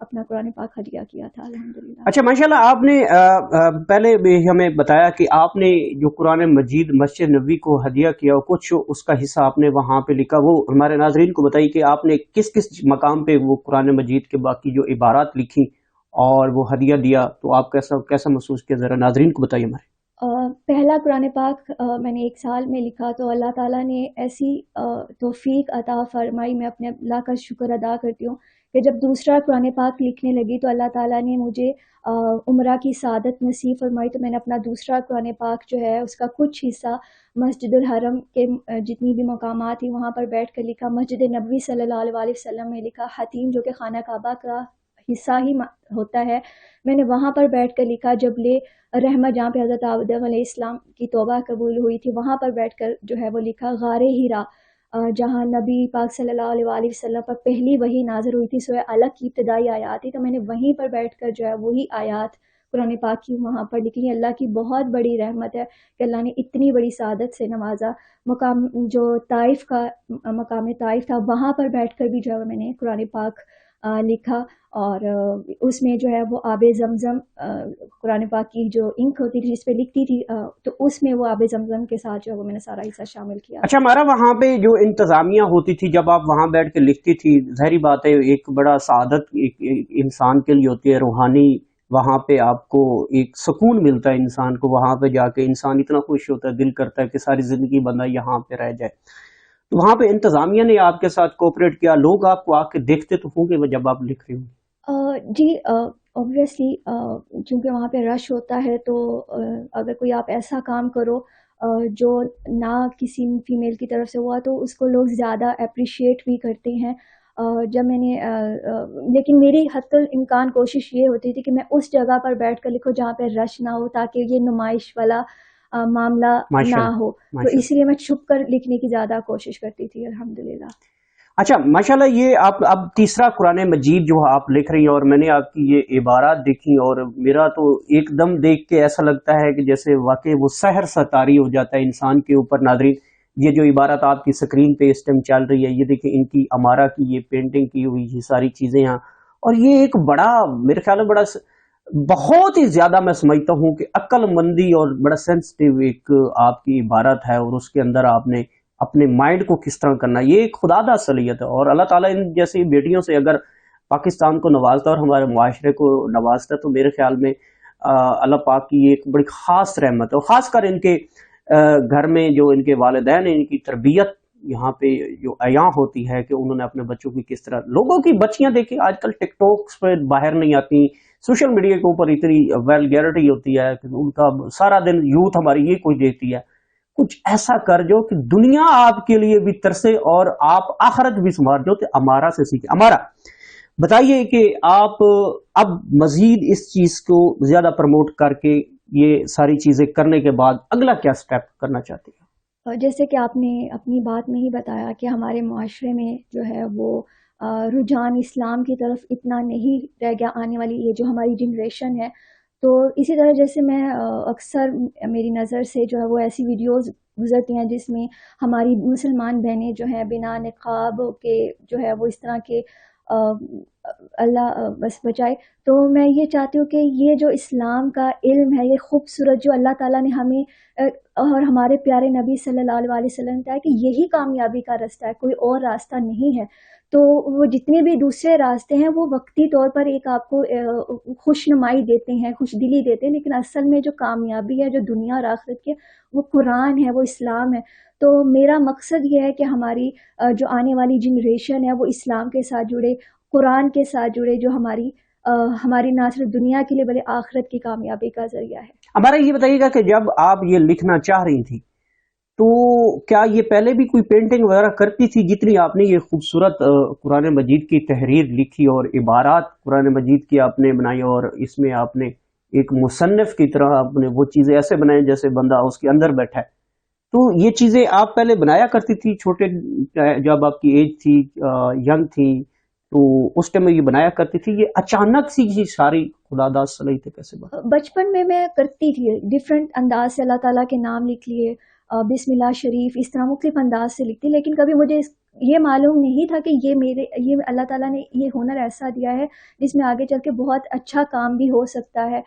اپنا قرآن پاک ہدیہ کیا تھا الحمدللہ۔ اچھا ماشاءاللہ، آپ نے پہلے بھی ہمیں بتایا کہ آپ نے جو قرآن مجید مسجد نبوی کو ہدیہ کیا اور کچھ اس کا حصہ آپ نے وہاں پہ لکھا، وہ ہمارے ناظرین کو بتائیے کہ آپ نے کس کس مقام پہ وہ قرآن مجید کے باقی جو عبارات لکھی اور وہ ہدیہ دیا، تو آپ کیسا محسوس کیا، ذرا ناظرین کو بتائیے ہمارے۔ پہلا قرآن پاک میں نے 1 سال میں لکھا، تو اللہ تعالیٰ نے ایسی توفیق عطا فرمائی، میں اپنے اللہ کا شکر ادا کرتی ہوں کہ جب دوسرا قرآن پاک لکھنے لگی تو اللہ تعالیٰ نے مجھے عمرہ کی سعادت نصیب فرمائی، تو میں نے اپنا دوسرا قرآن پاک جو ہے اس کا کچھ حصہ مسجد الحرم کے جتنی بھی مقامات ہیں وہاں پر بیٹھ کر لکھا، مسجد نبوی صلی اللہ علیہ وسلم میں لکھا، حتیم جو کہ خانہ کعبہ کا حصہ ہی ہوتا ہے، میں نے وہاں پر بیٹھ کر لکھا، جبل رحمت جہاں پہ حضرت آدم علیہ السلام کی توبہ قبول ہوئی تھی وہاں پر بیٹھ کر جو ہے وہ لکھا، غار ہیرا جہاں نبی پاک صلی اللہ علیہ وسلم پر پہلی وحی نازل ہوئی تھی، سورہ علق کی ابتدائی آیات تھی، تو میں نے وہیں پر بیٹھ کر جو ہے وہی آیات قرآن پاک کی وہاں پر لکھی۔ اللہ کی بہت بڑی رحمت ہے کہ اللہ نے اتنی بڑی سعادت سے نوازا۔ مقام جو طائف کا مقام طائف تھا وہاں پر بیٹھ کر بھی جو ہے میں نے قرآن پاک لکھا، اور اس میں جو ہے وہ آب زمزم قرآن پاک کی جو انک ہوتی تھی جس پہ لکھتی تھی، تو اس میں وہ آب زمزم کے ساتھ جو ہے وہ میں نے سارا حصہ شامل کیا۔ اچھا، ہمارا وہاں پہ جو انتظامیہ ہوتی تھی جب آپ وہاں بیٹھ کے لکھتی تھی، ظاہری بات ہے ایک بڑا سعادت ایک انسان کے لیے ہوتی ہے، روحانی، وہاں پہ آپ کو ایک سکون ملتا ہے، انسان کو وہاں پہ جا کے انسان اتنا خوش ہوتا ہے، دل کرتا ہے کہ ساری زندگی بندہ یہاں پہ رہ جائے۔ تو وہاں پہ انتظامیہ نے آپ کے ساتھ کوپریٹ کیا، لوگ آپ کو آ کے دیکھتے تو ہوں گے جب آپ لکھ رہے ہوں؟ جی اوبویسلی چونکہ وہاں پہ رش ہوتا ہے، تو اگر کوئی آپ ایسا کام کرو جو نہ کسی فیمیل کی طرف سے ہوا تو اس کو لوگ زیادہ اپریشیٹ بھی کرتے ہیں۔ جب میں نے لیکن میری حتی الامکان کوشش یہ ہوتی تھی کہ میں اس جگہ پر بیٹھ کر لکھوں جہاں پہ رش نہ ہو، تاکہ یہ نمائش والا معاملہ نہ ہو، تو اس لیے میں چھپ کر لکھنے کی زیادہ کوشش کرتی تھی الحمدللہ۔ اچھا ماشاءاللہ، یہ آپ اب تیسرا قرآن مجید جو آپ لکھ رہی ہیں، اور میں نے آپ کی یہ عبارات دیکھی اور میرا تو ایک دم دیکھ کے ایسا لگتا ہے کہ جیسے واقعی وہ سحر سا طاری ہو جاتا ہے انسان کے اوپر۔ ناظرین، یہ جو عبارات آپ کی سکرین پہ اس ٹائم چل رہی ہے، یہ دیکھیں، ان کی امارہ کی یہ پینٹنگ کی ہوئی یہ ساری چیزیں ہیں، اور یہ ایک بڑا میرے خیال میں بہت ہی زیادہ میں سمجھتا ہوں کہ عقل مندی اور بڑا سینسٹیو ایک آپ کی عبارت ہے، اور اس کے اندر آپ نے اپنے مائنڈ کو کس طرح کرنا، یہ ایک خداداد صلاحیت ہے، اور اللہ تعالیٰ ان جیسی بیٹیوں سے اگر پاکستان کو نوازتا اور ہمارے معاشرے کو نوازتا تو میرے خیال میں اللہ پاک کی ایک بڑی خاص رحمت ہے، اور خاص کر ان کے گھر میں جو ان کے والدین ہیں، ان کی تربیت یہاں پہ جو عیاں ہوتی ہے کہ انہوں نے اپنے بچوں کی کس طرح، لوگوں کی بچیاں دیکھیں آج کل ٹک ٹاکس پہ باہر نہیں آتی، سوشل میڈیا کے اوپر اتنی ویلگیرٹی ہوتی ہے کہ ان کا سارا دن یوتھ ہماری یہ کوئی دیکھتی ہے۔ کچھ ایسا کر جو کہ دنیا آپ کے لیے بھی ترسے اور آپ آخرت بھی سنوار جو، کہ امارا سے سیکھیں۔ امارا، بتائیے کہ آپ اب مزید اس چیز کو زیادہ پروموٹ کر کے یہ ساری چیزیں کرنے کے بعد اگلا کیا سٹیپ کرنا چاہتے ہیں؟ جیسے کہ آپ نے اپنی بات میں ہی بتایا کہ ہمارے معاشرے میں جو ہے وہ رجحان اسلام کی طرف اتنا نہیں رہ گیا، آنے والی یہ جو ہماری جنریشن ہے، تو اسی طرح جیسے میں اکثر میری نظر سے جو ہے وہ ایسی ویڈیوز گزرتی ہیں جس میں ہماری مسلمان بہنیں جو ہیں بنا نقاب کے جو ہے وہ اس طرح کے اللہ بس بچائے، تو میں یہ چاہتی ہوں کہ یہ جو اسلام کا علم ہے، یہ خوبصورت جو اللہ تعالیٰ نے ہمیں اور ہمارے پیارے نبی صلی اللہ علیہ وسلم کہا کہ یہی کامیابی کا راستہ ہے، کوئی اور راستہ نہیں ہے، تو وہ جتنے بھی دوسرے راستے ہیں وہ وقتی طور پر ایک آپ کو خوشنمائی دیتے ہیں، خوش دلی دیتے ہیں، لیکن اصل میں جو کامیابی ہے جو دنیا اور آخرت کے، وہ قرآن ہے، وہ اسلام ہے۔ تو میرا مقصد یہ ہے کہ ہماری جو آنے والی جنریشن ہے وہ اسلام کے ساتھ جڑے، قرآن کے ساتھ جڑے، جو ہماری نہ صرف دنیا کے لیے بلکہ آخرت کی کامیابی کا ذریعہ ہے۔ ہمارا یہ بتائیے گا کہ جب آپ یہ لکھنا چاہ رہی تھی تو کیا یہ پہلے بھی کوئی پینٹنگ وغیرہ کرتی تھی؟ جتنی آپ نے یہ خوبصورت قرآن مجید کی تحریر لکھی اور عبارات قرآن مجید کی آپ نے بنائی، اور اس میں آپ نے ایک مصنف کی طرح آپ نے وہ چیزیں ایسے بنائیں جیسے بندہ اس کے اندر بیٹھا ہے، تو یہ چیزیں آپ پہلے بنایا کرتی تھی چھوٹے جب آپ کی ایج تھی، ینگ تھی، تو اس ٹائم میں یہ بنایا کرتی تھی؟ یہ اچانک سی یہ ساری خدا داد صلاحیتیں کیسے بات؟ بچپن میں کرتی تھی، ڈفرینٹ انداز سے اللہ تعالیٰ کے نام لکھ لیے، بسم اللہ شریف، اس طرح مختلف انداز سے لکھتی، لیکن کبھی مجھے یہ معلوم نہیں تھا کہ یہ اللہ تعالیٰ نے یہ ہنر ایسا دیا ہے جس میں آگے چل کے بہت اچھا کام بھی ہو سکتا ہے.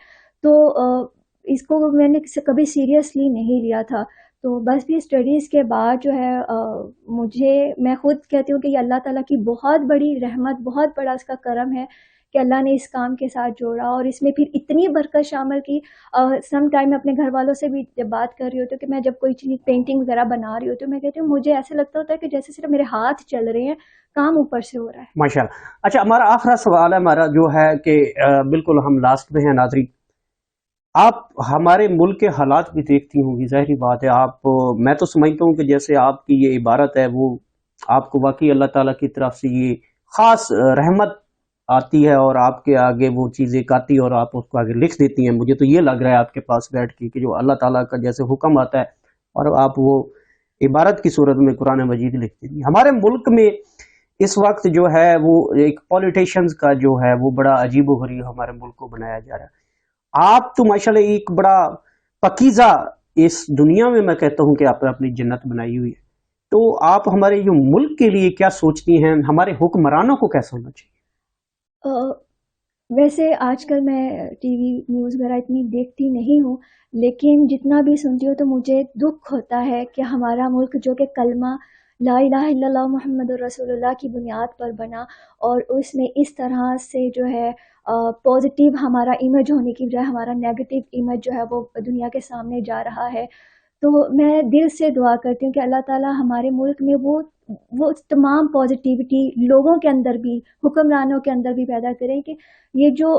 تو اس کو میں نے کبھی سیریسلی نہیں لیا تھا. تو بس بھی اسٹڈیز کے بعد جو ہے میں خود کہتی ہوں کہ یہ اللہ تعالیٰ کی بہت بڑی رحمت، بہت بڑا اس کا کرم ہے کہ اللہ نے اس کام کے ساتھ جوڑا اور اس میں پھر اتنی برکت شامل کی. سم ٹائم میں اپنے گھر والوں سے بھی جب بات کر رہی ہوتی ہوں کہ میں جب کوئی چیز پینٹنگ وغیرہ بنا رہی ہوتی ہوں، میں کہتی ہوں مجھے ایسے لگتا ہوتا ہے کہ جیسے صرف میرے ہاتھ چل رہے ہیں، کام اوپر سے ہو رہا ہے. ماشاء اللہ. اچھا، ہمارا آخری سوال ہے ہمارا جو ہے کہ بالکل ہم لاسٹ میں ہیں. ناظرین، آپ ہمارے ملک کے حالات بھی دیکھتی ہوں گی، ظاہری بات ہے. میں تو سمجھتا ہوں کہ جیسے آپ کی یہ عبارت ہے وہ آپ کو واقعی اللہ تعالیٰ کی طرف سے یہ خاص رحمت آتی ہے اور آپ کے آگے وہ چیزیں آتی اور آپ اس کو آگے لکھ دیتی ہیں. مجھے تو یہ لگ رہا ہے آپ کے پاس بیٹھ کے کہ جو اللہ تعالیٰ کا جیسے حکم آتا ہے اور آپ وہ عبارت کی صورت میں قرآن مجید لکھ دیتی ہیں. ہمارے ملک میں اس وقت جو ہے وہ ایک پولیٹیشنز کا جو ہے وہ بڑا عجیب و غریب ہمارے ملک کو بنایا جا رہا ہے. آپ تو ماشاءاللہ ایک بڑا پکیزہ اس دنیا میں کہتا ہوں کہ آپ نے اپنی جنت بنائی ہوئی ہے. تو آپ ہمارے جو ملک کے لیے کیا سوچتی ہیں؟ ہمارے حکمرانوں کو کیسا ہونا چاہیے؟ ویسے آج کل میں ٹی وی نیوز وغیرہ اتنی دیکھتی نہیں ہوں، لیکن جتنا بھی سنتی ہوں تو مجھے دکھ ہوتا ہے کہ ہمارا ملک جو کہ کلمہ لا الہ الا اللہ محمد الرسول اللہ کی بنیاد پر بنا اور اس میں اس طرح سے جو ہے پازیٹیو ہمارا امیج ہونے کی بجائے ہمارا نیگیٹو امیج جو ہے وہ دنیا کے سامنے جا رہا ہے. تو میں دل سے دعا کرتی ہوں کہ اللہ تعالیٰ ہمارے ملک میں وہ تمام پازیٹیوٹی لوگوں کے اندر بھی، حکمرانوں کے اندر بھی پیدا کریں کہ یہ جو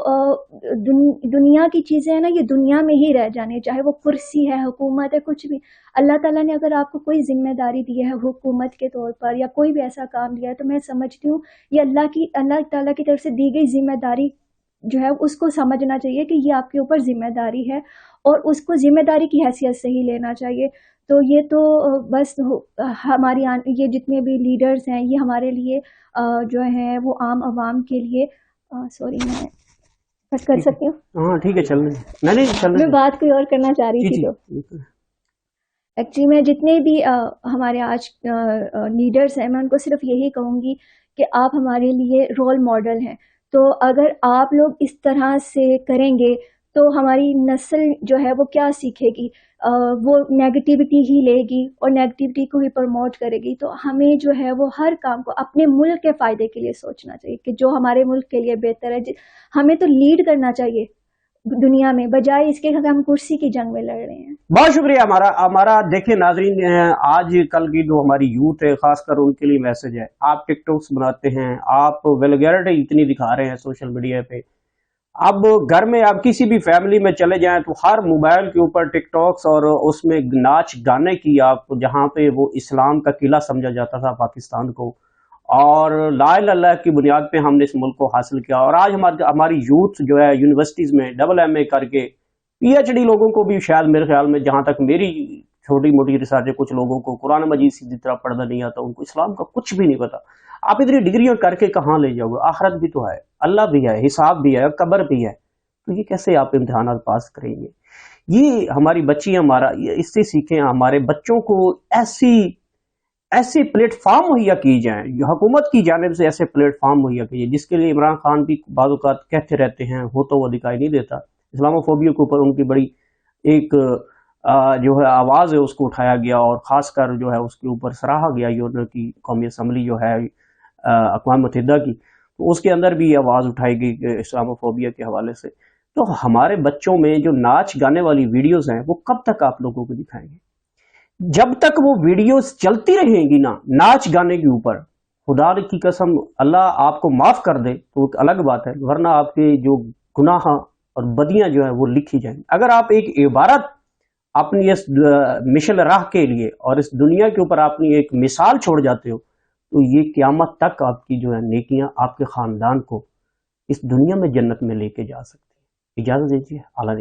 دنیا کی چیزیں ہیں نا، یہ دنیا میں ہی رہ جانے، چاہے وہ کرسی ہے، حکومت ہے، کچھ بھی. اللہ تعالیٰ نے اگر آپ کو کوئی ذمہ داری دی ہے حکومت کے طور پر یا کوئی بھی ایسا کام دیا ہے تو میں سمجھتی ہوں یہ اللہ تعالیٰ کی طرف سے دی گئی ذمہ داری جو ہے اس کو سمجھنا چاہیے کہ یہ آپ کے اوپر ذمہ داری ہے اور اس کو ذمہ داری کی حیثیت سے ہی لینا چاہیے. تو یہ تو بس ہماری یہ جتنے بھی لیڈرز ہیں یہ ہمارے لیے جو ہیں وہ عام عوام کے لیے سوری میں بس کر سکتی ہوں. ہاں ٹھیک ہے، چل میں بات کوئی اور کرنا چاہ رہی تھی. تو ایکچولی میں جتنے بھی ہمارے آج لیڈرز ہیں میں ان کو صرف یہی کہوں گی کہ آپ ہمارے لیے رول ماڈل ہیں. تو اگر آپ لوگ اس طرح سے کریں گے تو ہماری نسل جو ہے وہ کیا سیکھے گی؟ وہ نیگیٹیوٹی ہی لے گی اور نیگیٹیوٹی کو ہی پروموٹ کرے گی. تو ہمیں جو ہے وہ ہر کام کو اپنے ملک کے فائدے کے لیے سوچنا چاہیے کہ جو ہمارے ملک کے لیے بہتر ہے. ہمیں تو لیڈ کرنا چاہیے دنیا میں، بجائے اس کے کہ ہم کرسی کی جنگ میں لڑ رہے ہیں. بہت شکریہ. ہمارا دیکھیں ناظرین، آج کل کی جو ہماری یوتھ ہے خاص کر ان کے لیے میسج ہے. آپ ٹک ٹاکس بناتے ہیں، آپ ویلگیرٹی اتنی دکھا رہے ہیں سوشل میڈیا پہ. اب گھر میں آپ کسی بھی فیملی میں چلے جائیں تو ہر موبائل کے اوپر ٹک ٹاکس اور اس میں ناچ گانے کی، آپ جہاں پہ وہ اسلام کا قلعہ سمجھا جاتا تھا پاکستان کو، اور لا الہ الا اللہ کی بنیاد پہ ہم نے اس ملک کو حاصل کیا. اور آج ہماری یوتھ جو ہے یونیورسٹیز میں MA کر کے PhD لوگوں کو بھی شاید میرے خیال میں جہاں تک میری چھوٹی موٹی ریسرچ ہے، کچھ لوگوں کو قرآن مجید سیدھی طرح پڑھنا نہیں آتا، ان کو اسلام کا کچھ بھی نہیں پتا. آپ اتنی ڈگریاں کر کے کہاں لے جاؤ گے؟ آخرت بھی تو ہے، اللہ بھی ہے، حساب بھی ہے، قبر بھی ہے. تو یہ کیسے آپ امتحانات پاس کریں گے؟ یہ ہماری بچی ہمارا اس سے سیکھیں. ہمارے بچوں کو ایسے پلیٹ فارم مہیا کی جائیں، حکومت کی جانب سے ایسے پلیٹ فارم مہیا کیجیے جس کے لیے عمران خان بھی بعض اوقات کہتے رہتے ہیں، ہو تو وہ دکھائی نہیں دیتا. اسلاموفوبیا کے اوپر ان کی بڑی ایک جو ہے آواز ہے اس کو اٹھایا گیا اور خاص کر جو ہے اس کے اوپر سراہا گیا یونین کی قومی اسمبلی جو ہے اقوام متحدہ کی، تو اس کے اندر بھی یہ آواز اٹھائی گئی اسلاموفوبیا کے حوالے سے. تو ہمارے بچوں میں جو ناچ گانے والی ویڈیوز ہیں وہ کب تک آپ لوگوں کو دکھائیں گے؟ جب تک وہ ویڈیوز چلتی رہیں گی نا ناچ گانے کے اوپر، خدا کی قسم اللہ آپ کو معاف کر دے تو ایک الگ بات ہے، ورنہ آپ کے جو گناہ اور بدیاں جو ہیں وہ لکھی جائیں گی. اگر آپ ایک عبارت اپنی اس مشل راہ کے لیے اور اس دنیا کے اوپر اپنی ایک مثال چھوڑ جاتے ہو تو یہ قیامت تک آپ کی جو ہے نیکیاں آپ کے خاندان کو اس دنیا میں جنت میں لے کے جا سکتی ہیں. اجازت دیجیے، اعلیٰ